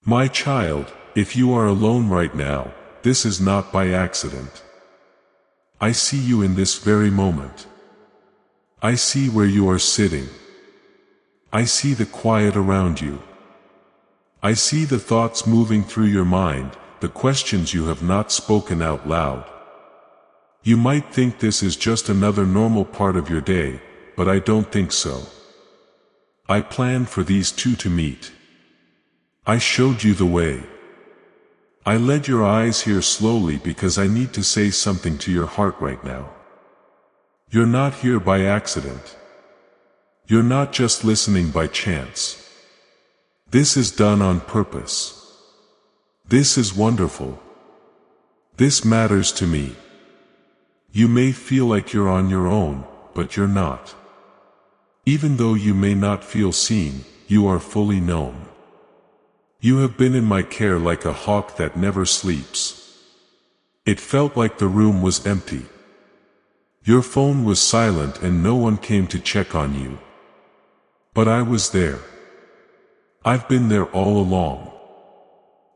My child, if you are alone right now, this is not by accident. I see you in this very moment. I see where you are sitting. I see the quiet around you. I see the thoughts moving through your mind, the questions you have not spoken out loud. You might think this is just another normal part of your day, but I don't think so. I planned for these two to meet. I showed you the way. I led your eyes here slowly because I need to say something to your heart right now. You're not here by accident. You're not just listening by chance. This is done on purpose. This is wonderful. This matters to me. You may feel like you're on your own, but you're not. Even though you may not feel seen, you are fully known. You have been in my care like a hawk that never sleeps. It felt like the room was empty. Your phone was silent and no one came to check on you. But I was there. I've been there all along.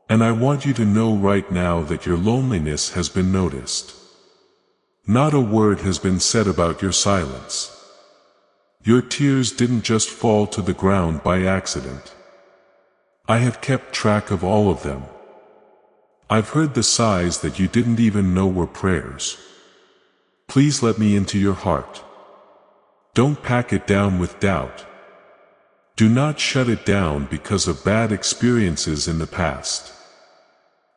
And I want you to know right now that your loneliness has been noticed. Not a word has been said about your silence. Your tears didn't just fall to the ground by accident. I have kept track of all of them. I've heard the sighs that you didn't even know were prayers. Please let me into your heart. Don't pack it down with doubt. Do not shut it down because of bad experiences in the past.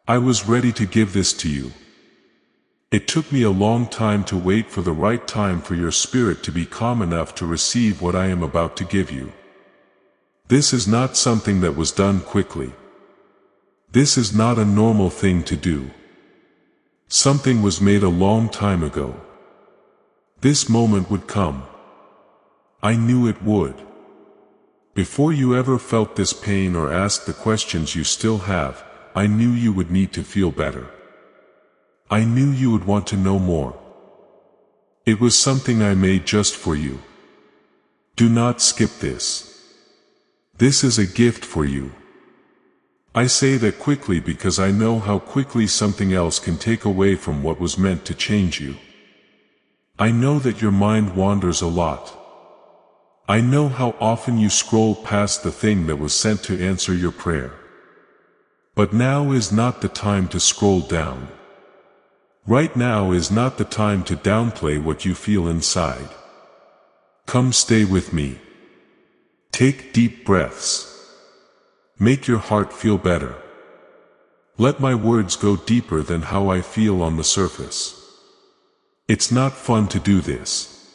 I was ready to give this to you. It took me a long time to wait for the right time for your spirit to be calm enough to receive what I am about to give you. This is not something that was done quickly. This is not a normal thing to do. Something was made a long time ago. This moment would come. I knew it would. Before you ever felt this pain or asked the questions you still have, I knew you would need to feel better. I knew you would want to know more. It was something I made just for you. Do not skip this. This is a gift for you. I say that quickly because I know how quickly something else can take away from what was meant to change you. I know that your mind wanders a lot. I know how often you scroll past the thing that was sent to answer your prayer. But now is not the time to scroll down. Right now is not the time to downplay what you feel inside. Come stay with me. Take deep breaths. Make your heart feel better. Let my words go deeper than how I feel on the surface. It's not fun to do this.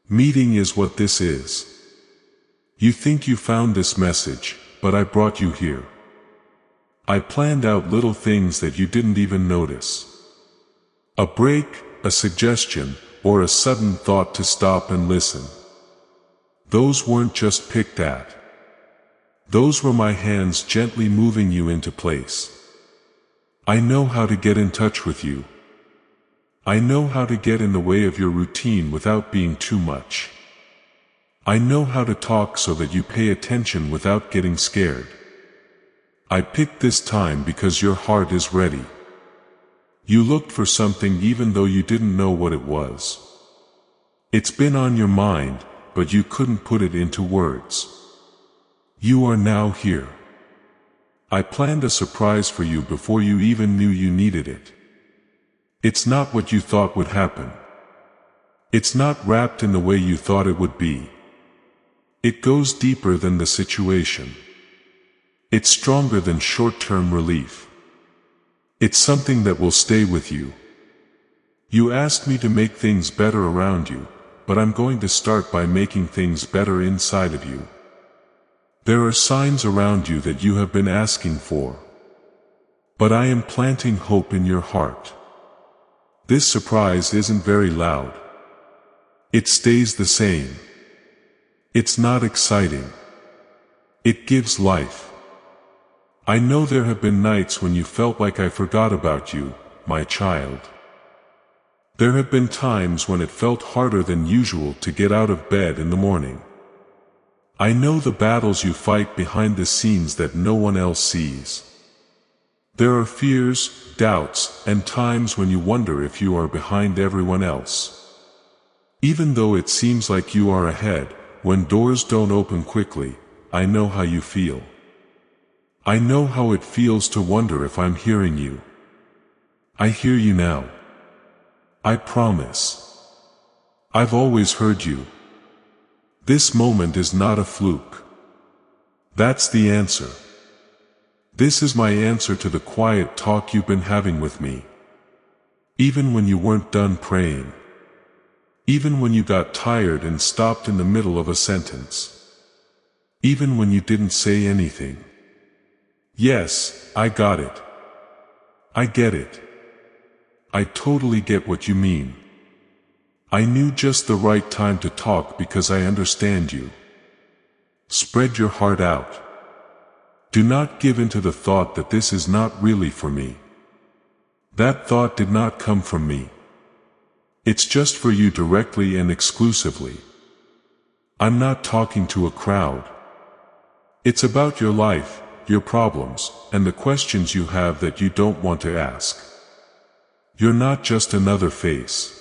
Meeting is what this is. You think you found this message, but I brought you here. I planned out little things that you didn't even notice. A break, a suggestion, or a sudden thought to stop and listen. Those weren't just picked at. Those were my hands gently moving you into place. I know how to get in touch with you. I know how to get in the way of your routine without being too much. I know how to talk so that you pay attention without getting scared. I picked this time because your heart is ready. You looked for something even though you didn't know what it was. It's been on your mind, but you couldn't put it into words. You are now here. I planned a surprise for you before you even knew you needed it. It's not what you thought would happen. It's not wrapped in the way you thought it would be. It goes deeper than the situation. It's stronger than short-term relief. It's something that will stay with you. You asked me to make things better around you, but I'm going to start by making things better inside of you. There are signs around you that you have been asking for. But I am planting hope in your heart. This surprise isn't very loud. It stays the same. It's not exciting. It gives life. I know there have been nights when you felt like I forgot about you, my child. There have been times when it felt harder than usual to get out of bed in the morning. I know the battles you fight behind the scenes that no one else sees. There are fears, doubts, and times when you wonder if you are behind everyone else. Even though it seems like you are ahead, when doors don't open quickly, I know how you feel. I know how it feels to wonder if I'm hearing you. I hear you now. I promise. I've always heard you. This moment is not a fluke. That's the answer. This is my answer to the quiet talk you've been having with me. Even when you weren't done praying. Even when you got tired and stopped in the middle of a sentence. Even when you didn't say anything. Yes, I got it. I get it. I totally get what you mean. I knew just the right time to talk because I understand you. Spread your heart out. Do not give in to the thought that this is not really for me. That thought did not come from me. It's just for you directly and exclusively. I'm not talking to a crowd. It's about your life, your problems, and the questions you have that you don't want to ask. You're not just another face.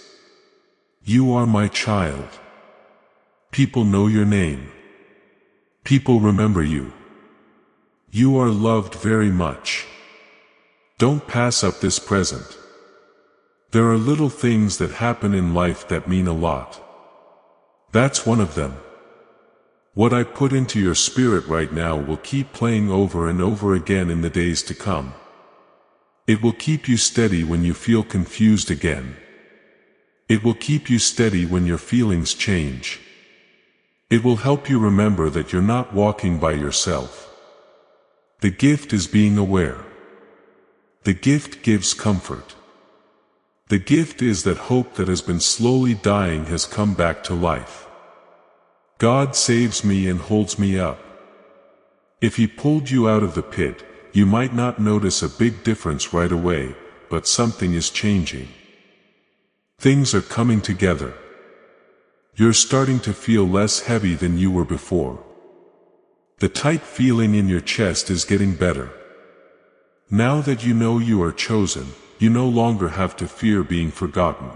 You are my child. People know your name. People remember you. You are loved very much. Don't pass up this present. There are little things that happen in life that mean a lot. That's one of them. What I put into your spirit right now will keep playing over and over again in the days to come. It will keep you steady when you feel confused again. It will keep you steady when your feelings change. It will help you remember that you're not walking by yourself. The gift is being aware. The gift gives comfort. The gift is that hope that has been slowly dying has come back to life. God saves me and holds me up. If He pulled you out of the pit, you might not notice a big difference right away, but something is changing. Things are coming together. You're starting to feel less heavy than you were before. The tight feeling in your chest is getting better. Now that you know you are chosen, you no longer have to fear being forgotten.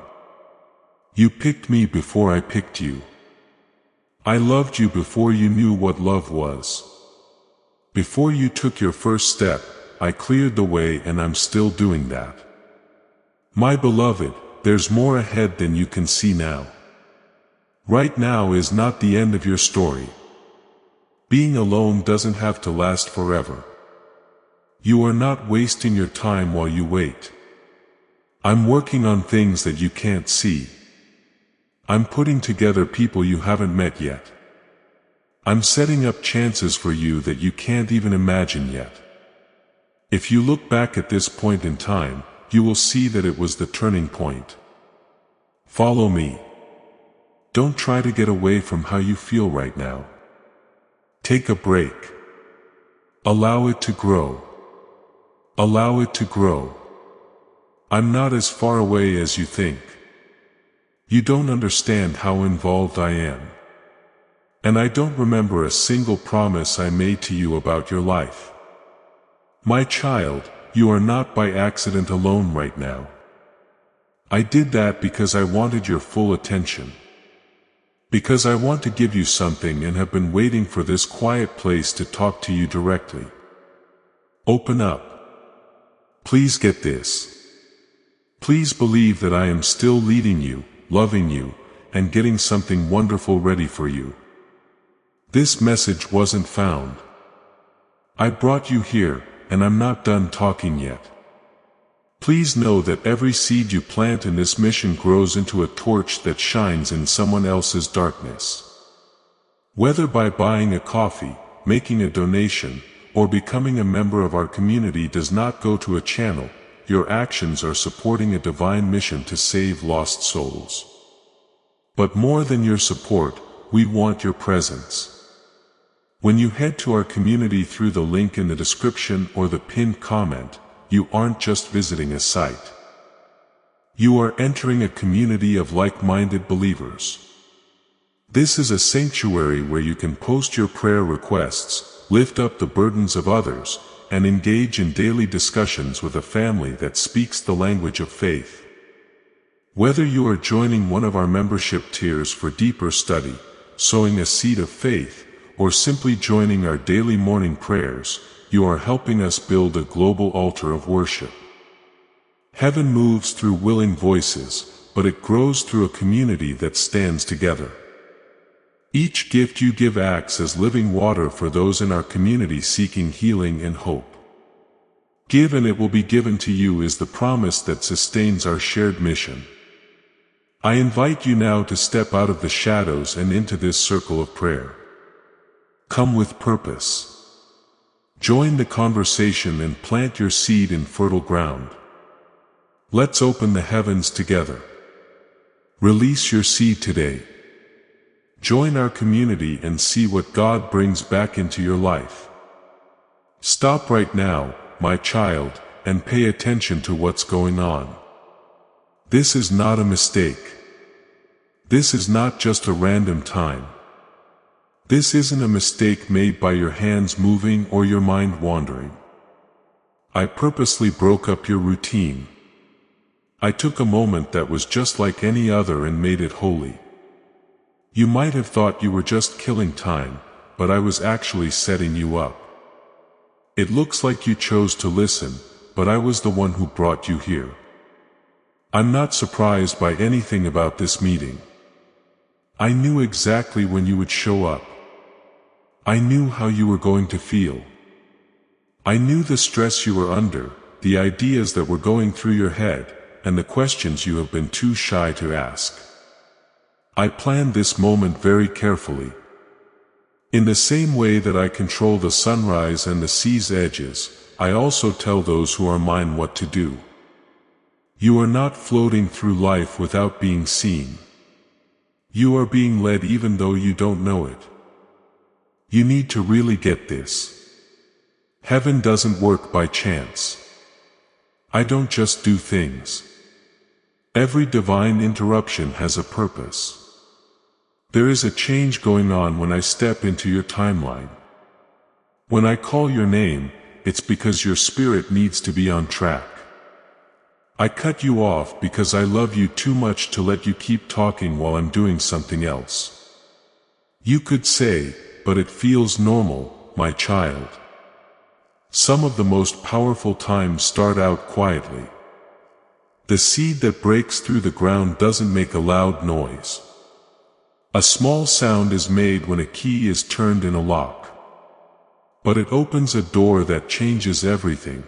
You picked me before I picked you. I loved you before you knew what love was. Before you took your first step, I cleared the way, and I'm still doing that. My beloved, there's more ahead than you can see now. Right now is not the end of your story. Being alone doesn't have to last forever. You are not wasting your time while you wait. I'm working on things that you can't see. I'm putting together people you haven't met yet. I'm setting up chances for you that you can't even imagine yet. If you look back at this point in time, you will see that it was the turning point. Follow me. Don't try to get away from how you feel right now. Take a break. Allow it to grow. Allow it to grow. I'm not as far away as you think. You don't understand how involved I am. And I don't remember a single promise I made to you about your life. My child, you are not by accident alone right now. I did that because I wanted your full attention. Because I want to give you something and have been waiting for this quiet place to talk to you directly. Open up. Please get this. Please believe that I am still leading you, loving you, and getting something wonderful ready for you. This message wasn't found. I brought you here, and I'm not done talking yet. Please know that every seed you plant in this mission grows into a torch that shines in someone else's darkness. Whether by buying a coffee, making a donation, or becoming a member of our community does not go to a channel, your actions are supporting a divine mission to save lost souls. But more than your support, we want your presence. When you head to our community through the link in the description or the pinned comment, you aren't just visiting a site. You are entering a community of like-minded believers. This is a sanctuary where you can post your prayer requests, lift up the burdens of others, and engage in daily discussions with a family that speaks the language of faith. Whether you are joining one of our membership tiers for deeper study, sowing a seed of faith, or simply joining our daily morning prayers, you are helping us build a global altar of worship. Heaven moves through willing voices, but it grows through a community that stands together. Each gift you give acts as living water for those in our community seeking healing and hope. Give and it will be given to you is the promise that sustains our shared mission. I invite you now to step out of the shadows and into this circle of prayer. Come with purpose. Join the conversation and plant your seed in fertile ground. Let's open the heavens together. Release your seed today. Join our community and see what God brings back into your life. Stop right now, my child, and pay attention to what's going on. This is not a mistake. This is not just a random time. This isn't a mistake made by your hands moving or your mind wandering. I purposely broke up your routine. I took a moment that was just like any other and made it holy. You might have thought you were just killing time, but I was actually setting you up. It looks like you chose to listen, but I was the one who brought you here. I'm not surprised by anything about this meeting. I knew exactly when you would show up. I knew how you were going to feel. I knew the stress you were under, the ideas that were going through your head, and the questions you have been too shy to ask. I planned this moment very carefully. In the same way that I control the sunrise and the sea's edges, I also tell those who are mine what to do. You are not floating through life without being seen. You are being led even though you don't know it. You need to really get this. Heaven doesn't work by chance. I don't just do things. Every divine interruption has a purpose. There is a change going on when I step into your timeline. When I call your name, it's because your spirit needs to be on track. I cut you off because I love you too much to let you keep talking while I'm doing something else. You could say, but it feels normal, my child. Some of the most powerful times start out quietly. The seed that breaks through the ground doesn't make a loud noise. A small sound is made when a key is turned in a lock. But it opens a door that changes everything.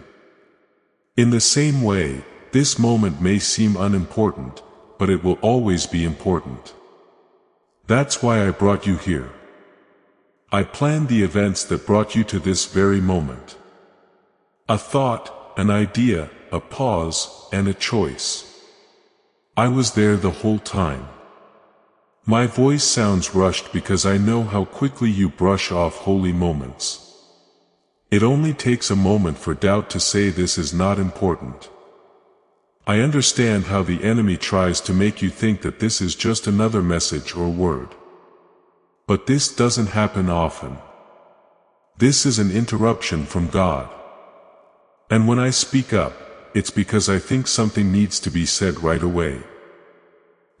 In the same way, this moment may seem unimportant, but it will always be important. That's why I brought you here. I planned the events that brought you to this very moment. A thought, an idea, a pause, and a choice. I was there the whole time. My voice sounds rushed because I know how quickly you brush off holy moments. It only takes a moment for doubt to say this is not important. I understand how the enemy tries to make you think that this is just another message or word. But this doesn't happen often. This is an interruption from God. And when I speak up, it's because I think something needs to be said right away.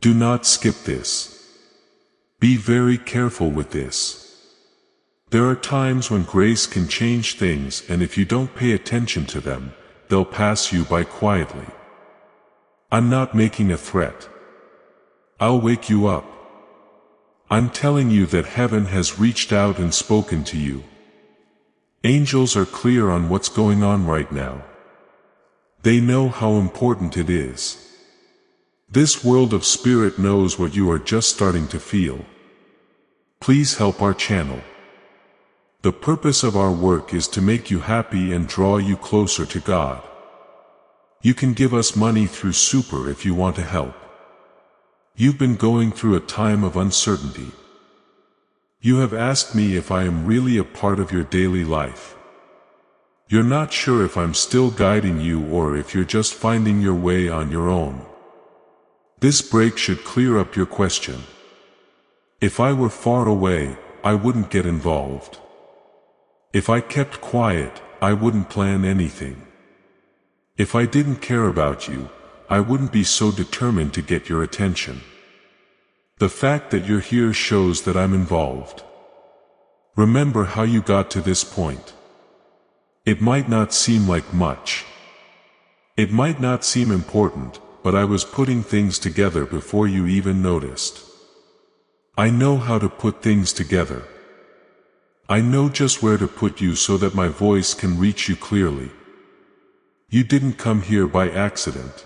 Do not skip this. Be very careful with this. There are times when grace can change things, and if you don't pay attention to them, they'll pass you by quietly. I'm not making a threat. I'll wake you up. I'm telling you that heaven has reached out and spoken to you. Angels are clear on what's going on right now. They know how important it is. This world of spirit knows what you are just starting to feel. Please help our channel. The purpose of our work is to make you happy and draw you closer to God. You can give us money through Super if you want to help. You've been going through a time of uncertainty. You have asked me if I am really a part of your daily life. You're not sure if I'm still guiding you or if you're just finding your way on your own. This break should clear up your question. If I were far away, I wouldn't get involved. If I kept quiet, I wouldn't plan anything. If I didn't care about you, I wouldn't be so determined to get your attention. The fact that you're here shows that I'm involved. Remember how you got to this point. It might not seem like much. It might not seem important, but I was putting things together before you even noticed. I know how to put things together. I know just where to put you so that my voice can reach you clearly. You didn't come here by accident.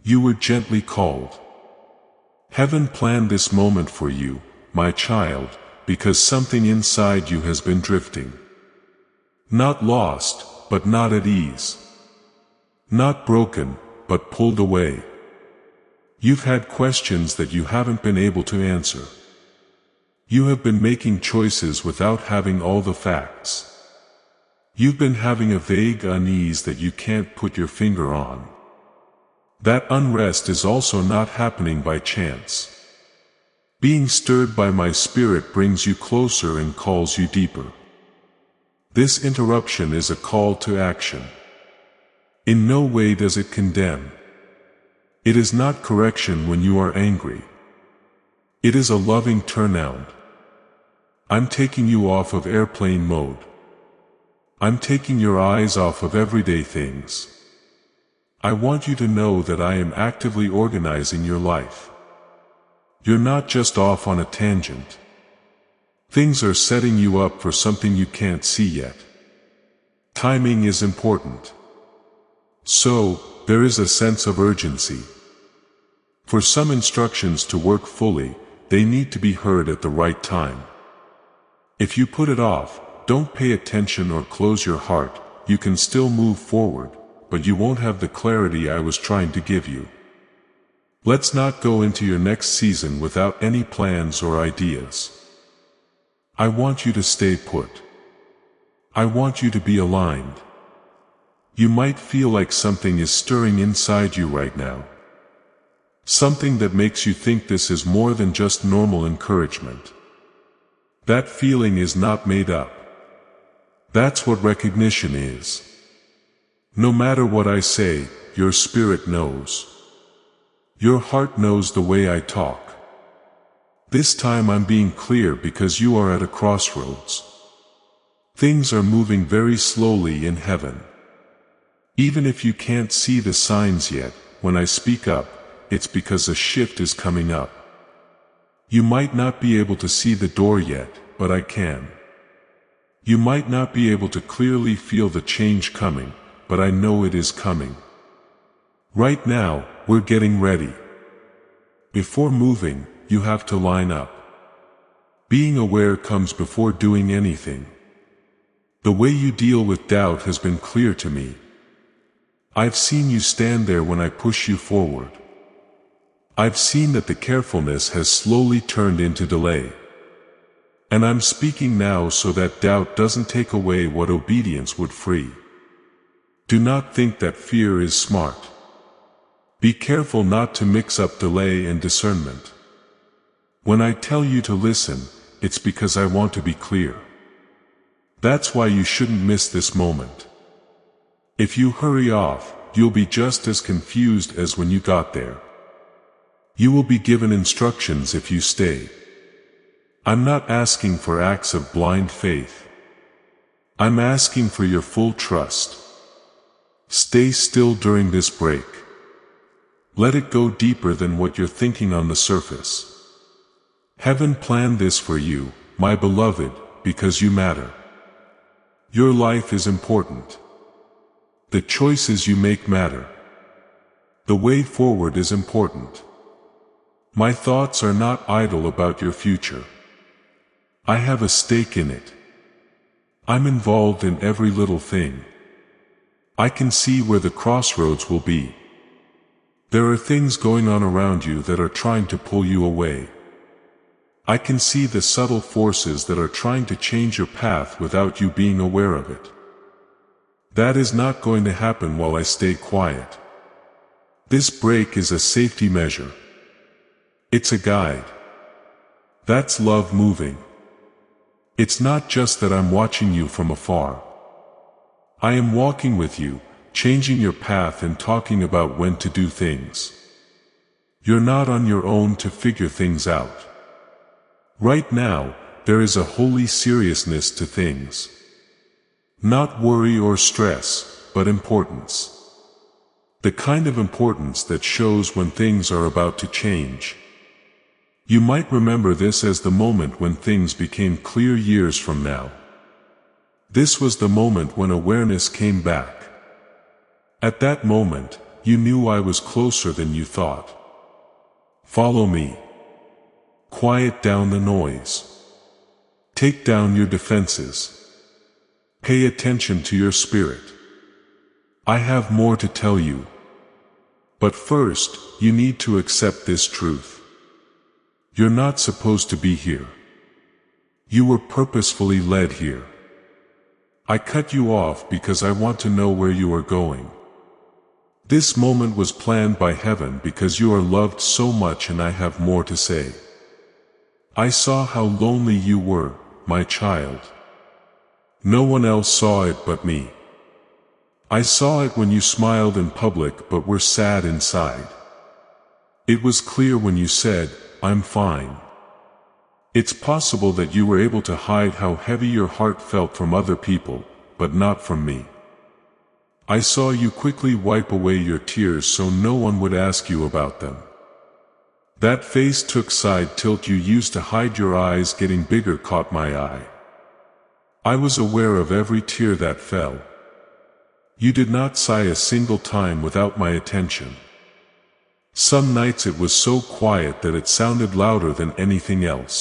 You were gently called. Heaven planned this moment for you, my child, because something inside you has been drifting. Not lost, but not at ease. Not broken, but pulled away. You've had questions that you haven't been able to answer. You have been making choices without having all the facts. You've been having a vague unease that you can't put your finger on. That unrest is also not happening by chance. Being stirred by my spirit brings you closer and calls you deeper. This interruption is a call to action. In no way does it condemn. It is not correction when you are angry. It is a loving turnaround. I'm taking you off of airplane mode. I'm taking your eyes off of everyday things. I want you to know that I am actively organizing your life. You're not just off on a tangent. Things are setting you up for something you can't see yet. Timing is important. So, there is a sense of urgency. For some instructions to work fully, they need to be heard at the right time. If you put it off, don't pay attention or close your heart, you can still move forward, but you won't have the clarity I was trying to give you. Let's not go into your next season without any plans or ideas. I want you to stay put. I want you to be aligned. You might feel like something is stirring inside you right now. Something that makes you think this is more than just normal encouragement. That feeling is not made up. That's what recognition is. No matter what I say, your spirit knows. Your heart knows the way I talk. This time I'm being clear because you are at a crossroads. Things are moving very slowly in heaven. Even if you can't see the signs yet, when I speak up, it's because a shift is coming up. You might not be able to see the door yet, but I can. You might not be able to clearly feel the change coming, but I know it is coming. Right now, we're getting ready. Before moving, you have to line up. Being aware comes before doing anything. The way you deal with doubt has been clear to me. I've seen you stand there when I push you forward. I've seen that the carefulness has slowly turned into delay. And I'm speaking now so that doubt doesn't take away what obedience would free. Do not think that fear is smart. Be careful not to mix up delay and discernment. When I tell you to listen, it's because I want to be clear. That's why you shouldn't miss this moment. If you hurry off, you'll be just as confused as when you got there. You will be given instructions if you stay. I'm not asking for acts of blind faith. I'm asking for your full trust. Stay still during this break. Let it go deeper than what you're thinking on the surface. Heaven planned this for you, my beloved, because you matter. Your life is important. The choices you make matter. The way forward is important. My thoughts are not idle about your future. I have a stake in it. I'm involved in every little thing. I can see where the crossroads will be. There are things going on around you that are trying to pull you away. I can see the subtle forces that are trying to change your path without you being aware of it. That is not going to happen while I stay quiet. This break is a safety measure. It's a guide. That's love moving. It's not just that I'm watching you from afar. I am walking with you, changing your path and talking about when to do things. You're not on your own to figure things out. Right now, there is a holy seriousness to things. Not worry or stress, but importance. The kind of importance that shows when things are about to change. You might remember this as the moment when things became clear years from now. This was the moment when awareness came back. At that moment, you knew I was closer than you thought. Follow me. Quiet down the noise. Take down your defenses. Pay attention to your spirit. I have more to tell you. But first, you need to accept this truth. You're not supposed to be here. You were purposefully led here. I cut you off because I want to know where you are going. This moment was planned by heaven because you are loved so much, and I have more to say. I saw how lonely you were, my child. No one else saw it but me. I saw it when you smiled in public but were sad inside. It was clear when you said, "I'm fine." It's possible that you were able to hide how heavy your heart felt from other people, but not from me. I saw you quickly wipe away your tears so no one would ask you about them. That face took side tilt you used to hide your eyes getting bigger caught my eye. I was aware of every tear that fell. You did not sigh a single time without my attention. Some nights it was so quiet that it sounded louder than anything else.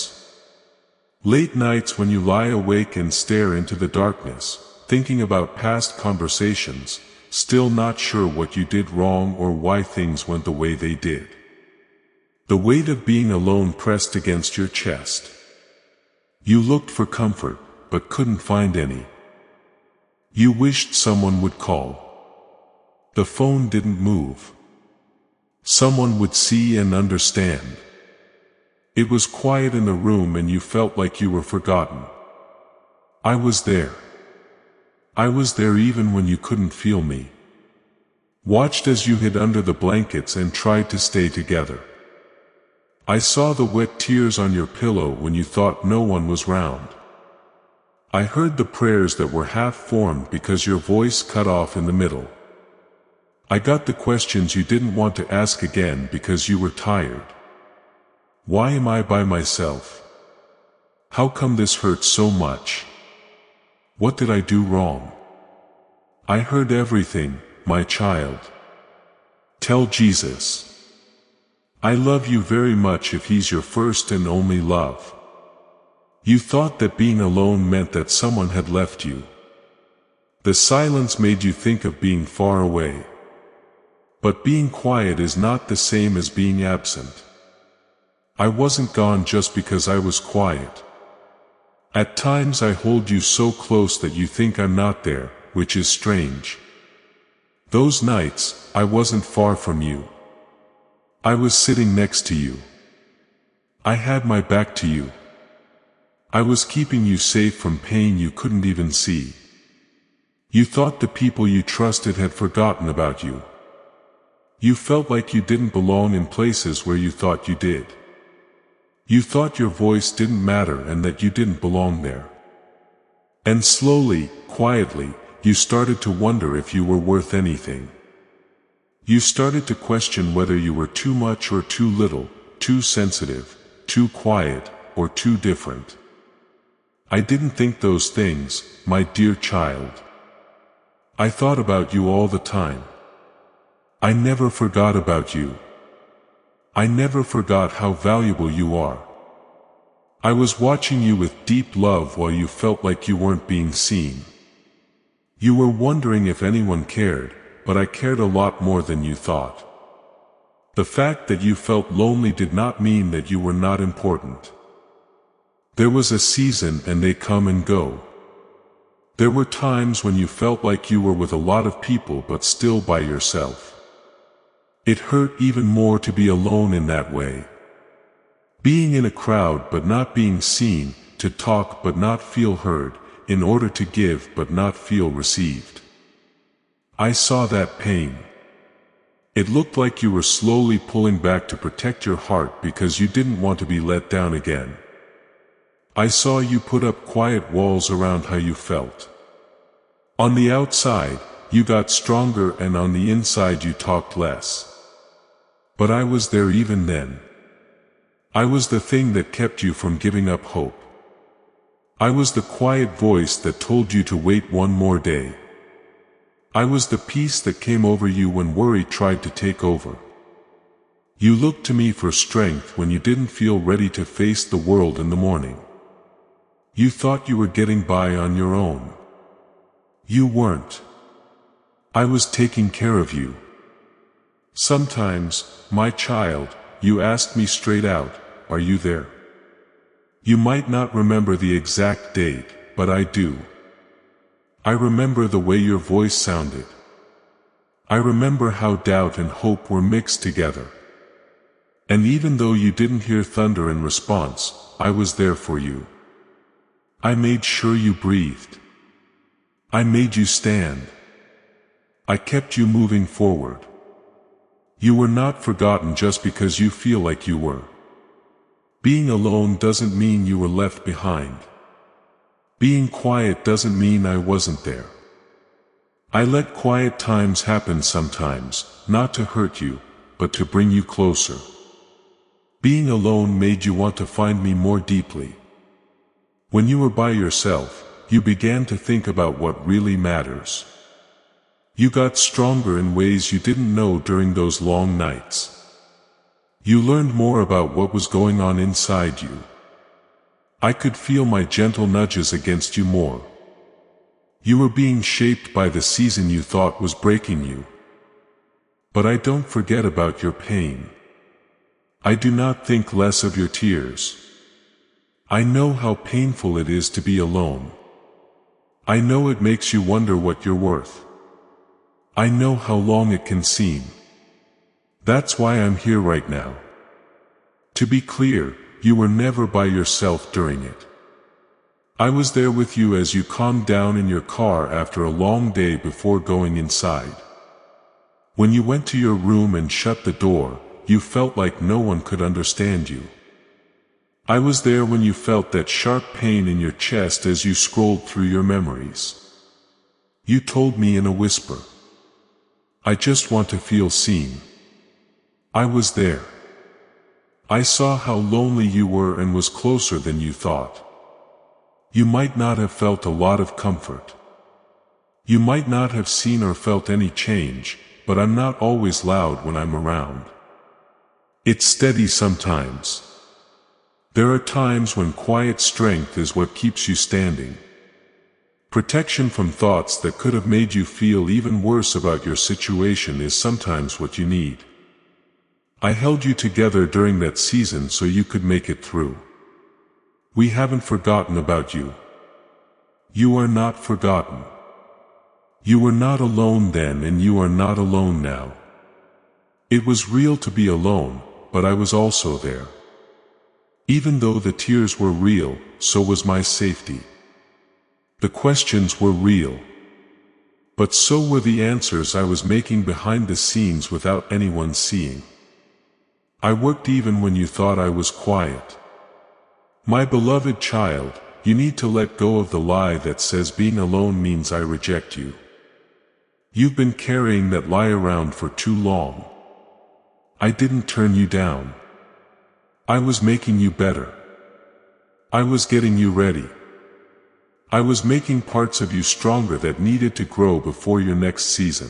Late nights when you lie awake and stare into the darkness, thinking about past conversations, still not sure what you did wrong or why things went the way they did. The weight of being alone pressed against your chest. You looked for comfort, but couldn't find any. You wished someone would call. The phone didn't move. Someone would see and understand. It was quiet in the room and you felt like you were forgotten. I was there. I was there even when you couldn't feel me. Watched as you hid under the blankets and tried to stay together. I saw the wet tears on your pillow when you thought no one was round. I heard the prayers that were half formed because your voice cut off in the middle. I got the questions you didn't want to ask again because you were tired. Why am I by myself? How come this hurts so much? What did I do wrong? I heard everything, my child. Tell Jesus. I love you very much if he's your first and only love. You thought that being alone meant that someone had left you. The silence made you think of being far away. But being quiet is not the same as being absent. I wasn't gone just because I was quiet. At times I hold you so close that you think I'm not there, which is strange. Those nights, I wasn't far from you. I was sitting next to you. I had my back to you. I was keeping you safe from pain you couldn't even see. You thought the people you trusted had forgotten about you. You felt like you didn't belong in places where you thought you did. You thought your voice didn't matter and that you didn't belong there. And slowly, quietly, you started to wonder if you were worth anything. You started to question whether you were too much or too little, too sensitive, too quiet, or too different. I didn't think those things, my dear child. I thought about you all the time. I never forgot about you. I never forgot how valuable you are. I was watching you with deep love while you felt like you weren't being seen. You were wondering if anyone cared, but I cared a lot more than you thought. The fact that you felt lonely did not mean that you were not important. There was a season and they come and go. There were times when you felt like you were with a lot of people but still by yourself. It hurt even more to be alone in that way. Being in a crowd but not being seen, to talk but not feel heard, in order to give but not feel received. I saw that pain. It looked like you were slowly pulling back to protect your heart because you didn't want to be let down again. I saw you put up quiet walls around how you felt. On the outside, you got stronger, and on the inside you talked less. But I was there even then. I was the thing that kept you from giving up hope. I was the quiet voice that told you to wait one more day. I was the peace that came over you when worry tried to take over. You looked to me for strength when you didn't feel ready to face the world in the morning. You thought you were getting by on your own. You weren't. I was taking care of you. Sometimes, my child, you asked me straight out, "Are you there?" You might not remember the exact date, but I do. I remember the way your voice sounded. I remember how doubt and hope were mixed together. And even though you didn't hear thunder in response, I was there for you. I made sure you breathed. I made you stand. I kept you moving forward. You were not forgotten just because you feel like you were. Being alone doesn't mean you were left behind. Being quiet doesn't mean I wasn't there. I let quiet times happen sometimes, not to hurt you, but to bring you closer. Being alone made you want to find me more deeply. When you were by yourself, you began to think about what really matters. You got stronger in ways you didn't know during those long nights. You learned more about what was going on inside you. I could feel my gentle nudges against you more. You were being shaped by the season you thought was breaking you. But I don't forget about your pain. I do not think less of your tears. I know how painful it is to be alone. I know it makes you wonder what you're worth. I know how long it can seem. That's why I'm here right now. To be clear, you were never by yourself during it. I was there with you as you calmed down in your car after a long day before going inside. When you went to your room and shut the door, you felt like no one could understand you. I was there when you felt that sharp pain in your chest as you scrolled through your memories. You told me in a whisper, "I just want to feel seen." I was there. I saw how lonely you were and was closer than you thought. You might not have felt a lot of comfort. You might not have seen or felt any change, but I'm not always loud when I'm around. It's steady sometimes. There are times when quiet strength is what keeps you standing. Protection from thoughts that could have made you feel even worse about your situation is sometimes what you need. I held you together during that season so you could make it through. We haven't forgotten about you. You are not forgotten. You were not alone then, and you are not alone now. It was real to be alone, but I was also there. Even though the tears were real, so was my safety. The questions were real. But so were the answers I was making behind the scenes without anyone seeing. I worked even when you thought I was quiet. My beloved child, you need to let go of the lie that says being alone means I reject you. You've been carrying that lie around for too long. I didn't turn you down. I was making you better. I was getting you ready. I was making parts of you stronger that needed to grow before your next season.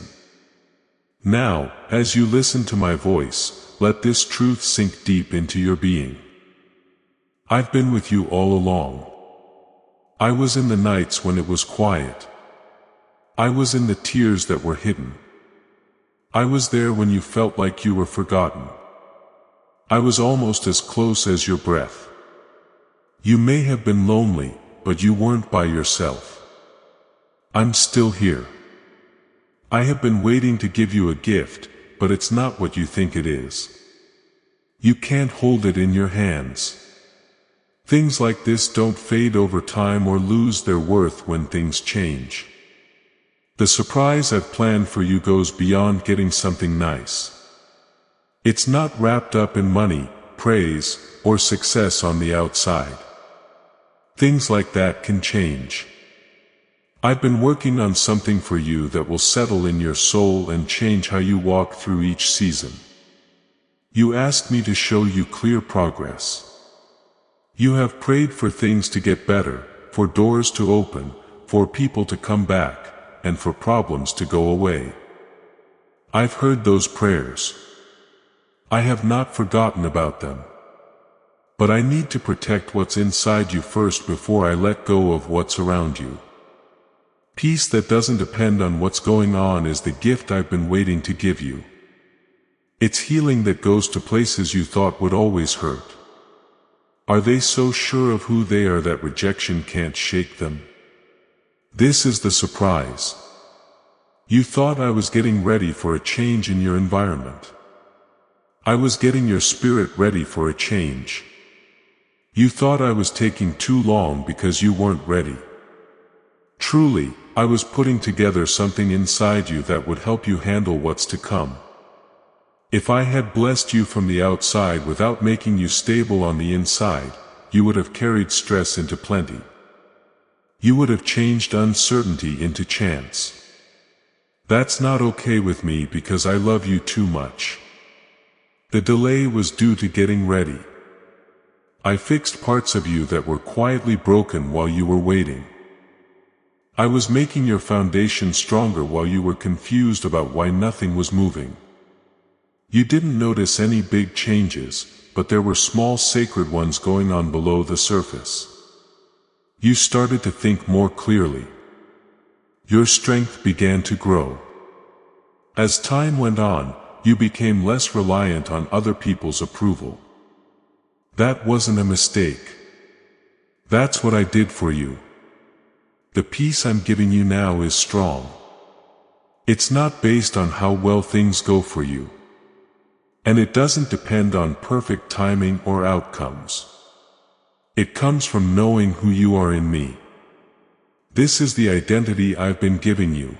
Now, as you listen to my voice, let this truth sink deep into your being. I've been with you all along. I was in the nights when it was quiet. I was in the tears that were hidden. I was there when you felt like you were forgotten. I was almost as close as your breath. You may have been lonely, but you weren't by yourself. I'm still here. I have been waiting to give you a gift, but it's not what you think it is. You can't hold it in your hands. Things like this don't fade over time or lose their worth when things change. The surprise I've planned for you goes beyond getting something nice. It's not wrapped up in money, praise, or success on the outside. Things like that can change. I've been working on something for you that will settle in your soul and change how you walk through each season. You asked me to show you clear progress. You have prayed for things to get better, for doors to open, for people to come back, and for problems to go away. I've heard those prayers. I have not forgotten about them. But I need to protect what's inside you first before I let go of what's around you. Peace that doesn't depend on what's going on is the gift I've been waiting to give you. It's healing that goes to places you thought would always hurt. Are they so sure of who they are that rejection can't shake them? This is the surprise. You thought I was getting ready for a change in your environment. I was getting your spirit ready for a change. You thought I was taking too long because you weren't ready. Truly, I was putting together something inside you that would help you handle what's to come. If I had blessed you from the outside without making you stable on the inside, you would have carried stress into plenty. You would have changed uncertainty into chance. That's not okay with me because I love you too much. The delay was due to getting ready. I fixed parts of you that were quietly broken while you were waiting. I was making your foundation stronger while you were confused about why nothing was moving. You didn't notice any big changes, but there were small sacred ones going on below the surface. You started to think more clearly. Your strength began to grow. As time went on, you became less reliant on other people's approval. That wasn't a mistake. That's what I did for you. The peace I'm giving you now is strong. It's not based on how well things go for you. And it doesn't depend on perfect timing or outcomes. It comes from knowing who you are in me. This is the identity I've been giving you.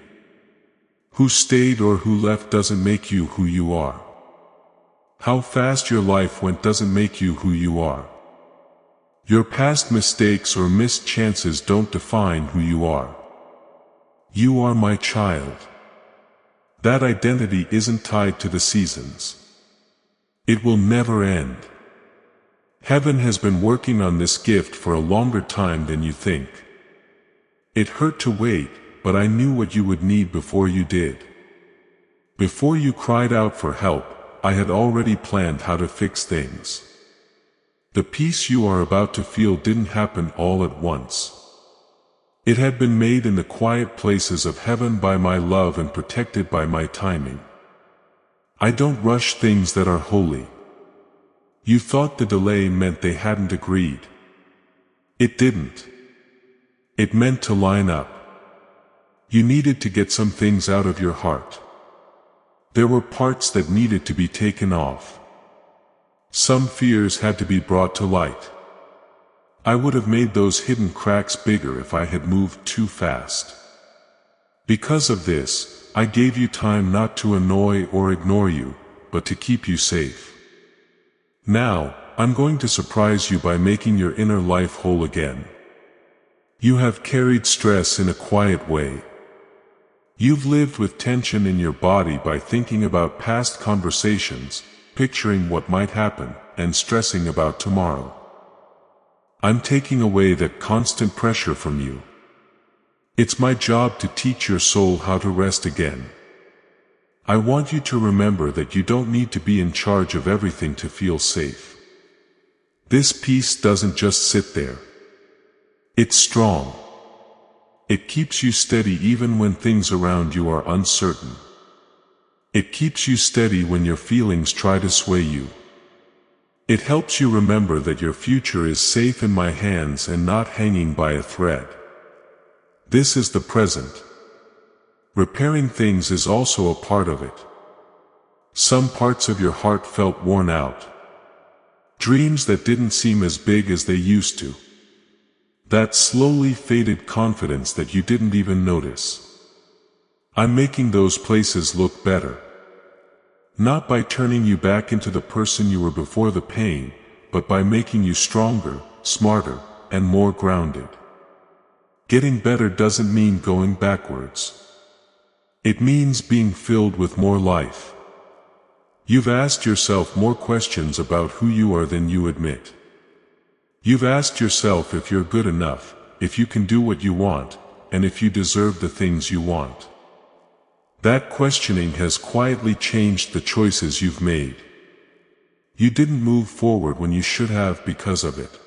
Who stayed or who left doesn't make you who you are. How fast your life went doesn't make you who you are. Your past mistakes or missed chances don't define who you are. You are my child. That identity isn't tied to the seasons. It will never end. Heaven has been working on this gift for a longer time than you think. It hurt to wait, but I knew what you would need before you did. Before you cried out for help, I had already planned how to fix things. The peace you are about to feel didn't happen all at once. It had been made in the quiet places of heaven by my love and protected by my timing. I don't rush things that are holy. You thought the delay meant they hadn't agreed. It didn't. It meant to line up. You needed to get some things out of your heart. There were parts that needed to be taken off. Some fears had to be brought to light. I would have made those hidden cracks bigger if I had moved too fast. Because of this, I gave you time not to annoy or ignore you, but to keep you safe. Now, I'm going to surprise you by making your inner life whole again. You have carried stress in a quiet way. You've lived with tension in your body by thinking about past conversations, picturing what might happen, and stressing about tomorrow. I'm taking away that constant pressure from you. It's my job to teach your soul how to rest again. I want you to remember that you don't need to be in charge of everything to feel safe. This peace doesn't just sit there. It's strong. It keeps you steady even when things around you are uncertain. It keeps you steady when your feelings try to sway you. It helps you remember that your future is safe in my hands and not hanging by a thread. This is the present. Repairing things is also a part of it. Some parts of your heart felt worn out. Dreams that didn't seem as big as they used to. That slowly faded confidence that you didn't even notice. I'm making those places look better. Not by turning you back into the person you were before the pain, but by making you stronger, smarter, and more grounded. Getting better doesn't mean going backwards. It means being filled with more life. You've asked yourself more questions about who you are than you admit. You've asked yourself if you're good enough, if you can do what you want, and if you deserve the things you want. That questioning has quietly changed the choices you've made. You didn't move forward when you should have because of it.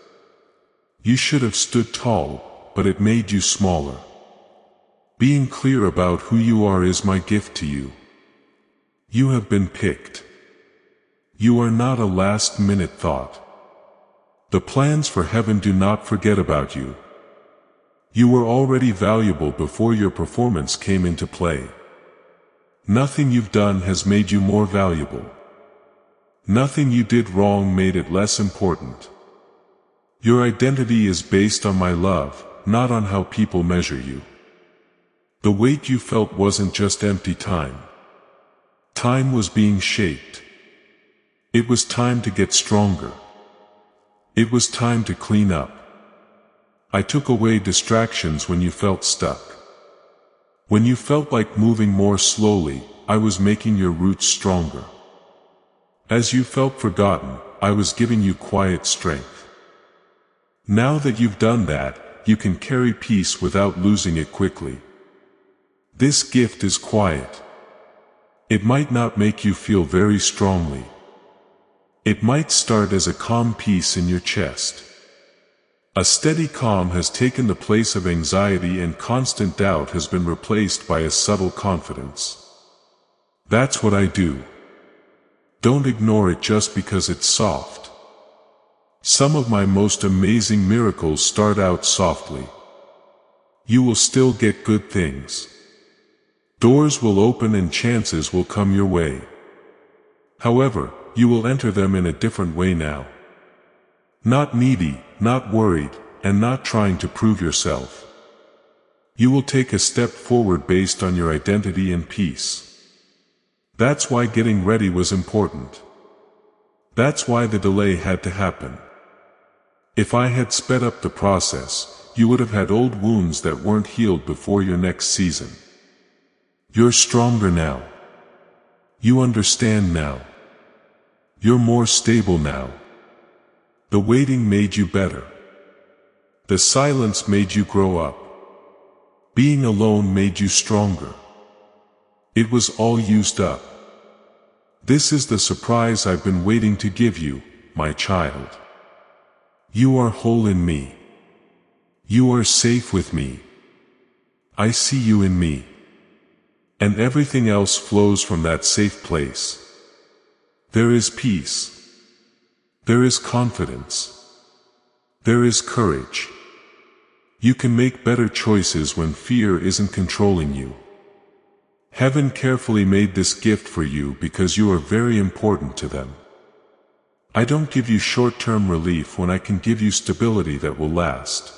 You should have stood tall, but it made you smaller. Being clear about who you are is my gift to you. You have been picked. You are not a last-minute thought. The plans for heaven do not forget about you. You were already valuable before your performance came into play. Nothing you've done has made you more valuable. Nothing you did wrong made it less important. Your identity is based on my love, not on how people measure you. The weight you felt wasn't just empty time. Time was being shaped. It was time to get stronger. It was time to clean up. I took away distractions when you felt stuck. When you felt like moving more slowly, I was making your roots stronger. As you felt forgotten, I was giving you quiet strength. Now that you've done that, you can carry peace without losing it quickly. This gift is quiet. It might not make you feel very strongly. It might start as a calm peace in your chest. A steady calm has taken the place of anxiety, and constant doubt has been replaced by a subtle confidence. That's what I do. Don't ignore it just because it's soft. Some of my most amazing miracles start out softly. You will still get good things. Doors will open and chances will come your way. However, you will enter them in a different way now. Not needy, not worried, and not trying to prove yourself. You will take a step forward based on your identity and peace. That's why getting ready was important. That's why the delay had to happen. If I had sped up the process, you would have had old wounds that weren't healed before your next season. You're stronger now. You understand now. You're more stable now. The waiting made you better. The silence made you grow up. Being alone made you stronger. It was all used up. This is the surprise I've been waiting to give you, my child. You are whole in me. You are safe with me. I see you in me. And everything else flows from that safe place. There is peace. There is confidence. There is courage. You can make better choices when fear isn't controlling you. Heaven carefully made this gift for you because you are very important to them. I don't give you short-term relief when I can give you stability that will last.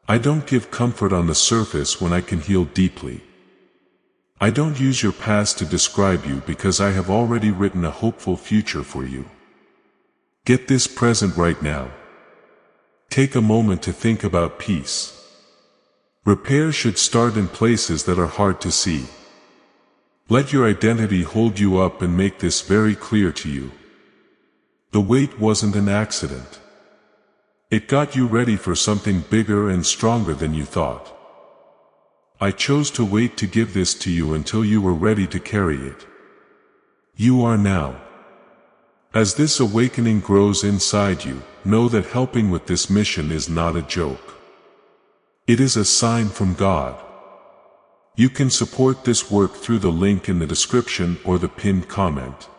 I don't give comfort on the surface when I can heal deeply. I don't use your past to describe you because I have already written a hopeful future for you. Get this present right now. Take a moment to think about peace. Repair should start in places that are hard to see. Let your identity hold you up and make this very clear to you. The wait wasn't an accident. It got you ready for something bigger and stronger than you thought. I chose to wait to give this to you until you were ready to carry it. You are now. As this awakening grows inside you, know that helping with this mission is not a joke. It is a sign from God. You can support this work through the link in the description or the pinned comment.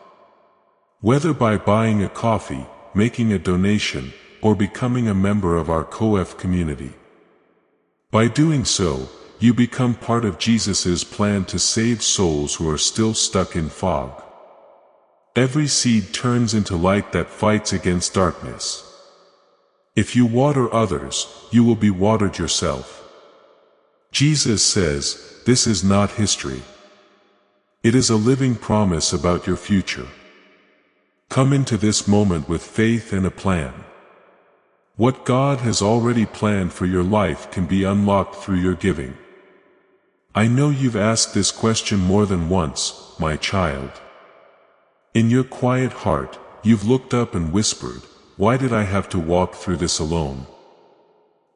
Whether by buying a coffee, making a donation, or becoming a member of our COEF community. By doing so, you become part of Jesus's plan to save souls who are still stuck in fog. Every seed turns into light that fights against darkness. If you water others, you will be watered yourself. Jesus says, this is not history. It is a living promise about your future. Come into this moment with faith and a plan. What God has already planned for your life can be unlocked through your giving. I know you've asked this question more than once, my child. In your quiet heart, you've looked up and whispered, why did I have to walk through this alone?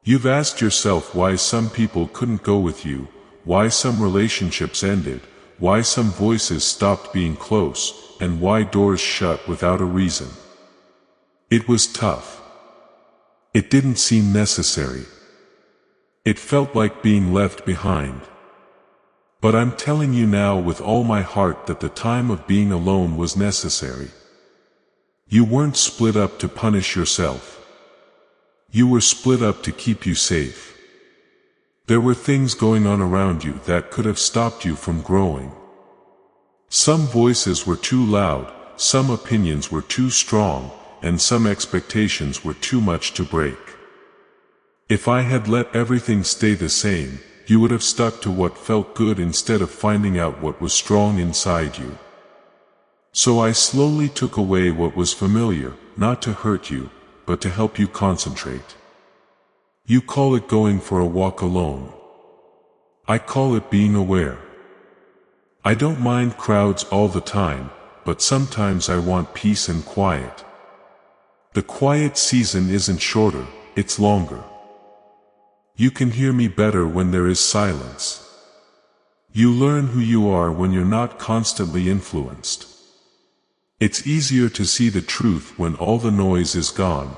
You've asked yourself why some people couldn't go with you, why some relationships ended, why some voices stopped being close, and why doors shut without a reason. It was tough. It didn't seem necessary. It felt like being left behind. But I'm telling you now with all my heart that the time of being alone was necessary. You weren't split up to punish yourself. You were split up to keep you safe. There were things going on around you that could have stopped you from growing. Some voices were too loud, some opinions were too strong, and some expectations were too much to break. If I had let everything stay the same, you would have stuck to what felt good instead of finding out what was strong inside you. So I slowly took away what was familiar, not to hurt you, but to help you concentrate. You call it going for a walk alone. I call it being aware. I don't mind crowds all the time, but sometimes I want peace and quiet. The quiet season isn't shorter, it's longer. You can hear me better when there is silence. You learn who you are when you're not constantly influenced. It's easier to see the truth when all the noise is gone.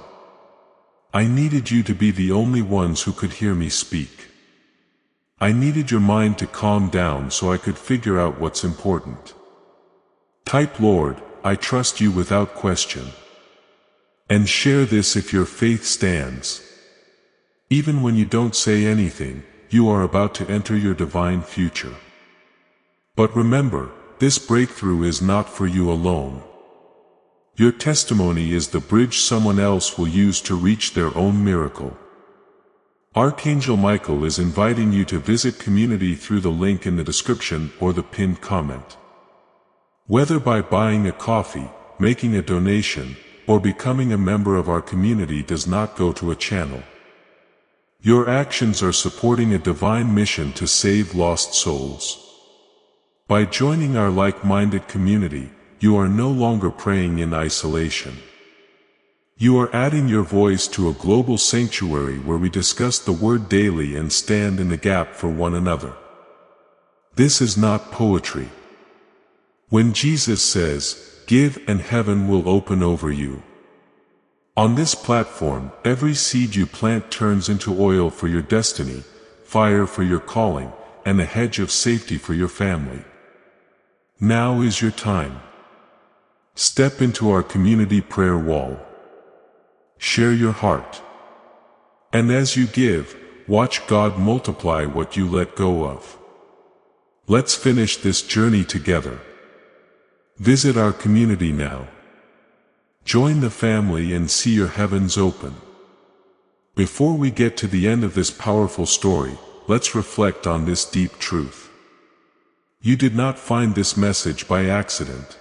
I needed you to be the only ones who could hear me speak. I needed your mind to calm down so I could figure out what's important. Type, Lord, I trust you without question. And share this if your faith stands. Even when you don't say anything, you are about to enter your divine future. But remember, this breakthrough is not for you alone. Your testimony is the bridge someone else will use to reach their own miracle. Archangel Michael is inviting you to visit community through the link in the description or the pinned comment. Whether by buying a coffee, making a donation, or becoming a member of our community does not go to a channel. Your actions are supporting a divine mission to save lost souls. By joining our like-minded community, you are no longer praying in isolation. You are adding your voice to a global sanctuary where we discuss the Word daily and stand in the gap for one another. This is not poetry. When Jesus says, "Give and heaven will open over you." On this platform, every seed you plant turns into oil for your destiny, fire for your calling, and a hedge of safety for your family. Now is your time. Step into our community prayer wall. Share your heart. And as you give, watch God multiply what you let go of. Let's finish this journey together. Visit our community now. Join the family and see your heavens open. Before we get to the end of this powerful story, let's reflect on this deep truth. You did not find this message by accident.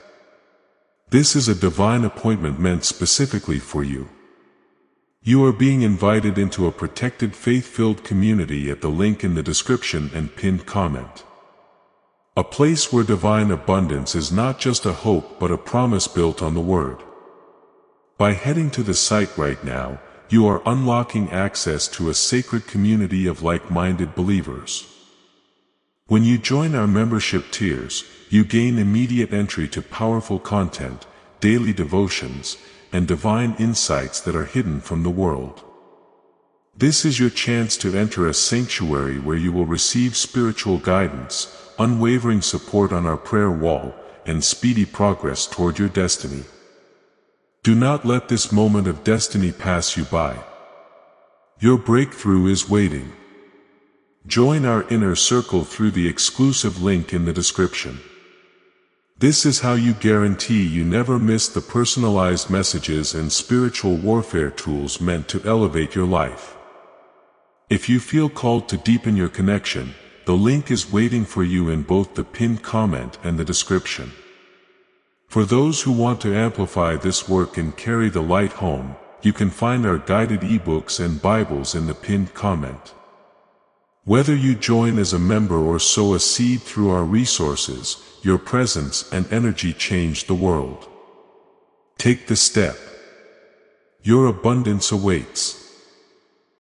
This is a divine appointment meant specifically for you. You are being invited into a protected faith-filled community at the link in the description and pinned comment. A place where divine abundance is not just a hope but a promise built on the Word. By heading to the site right now, you are unlocking access to a sacred community of like-minded believers. When you join our membership tiers, you gain immediate entry to powerful content, daily devotions, and divine insights that are hidden from the world. This is your chance to enter a sanctuary where you will receive spiritual guidance, unwavering support on our prayer wall, and speedy progress toward your destiny. Do not let this moment of destiny pass you by. Your breakthrough is waiting. Join our inner circle through the exclusive link in the description. This is how you guarantee you never miss the personalized messages and spiritual warfare tools meant to elevate your life. If you feel called to deepen your connection, the link is waiting for you in both the pinned comment and the description. For those who want to amplify this work and carry the light home, you can find our guided ebooks and Bibles in the pinned comment. Whether you join as a member or sow a seed through our resources, your presence and energy change the world. Take the step. Your abundance awaits.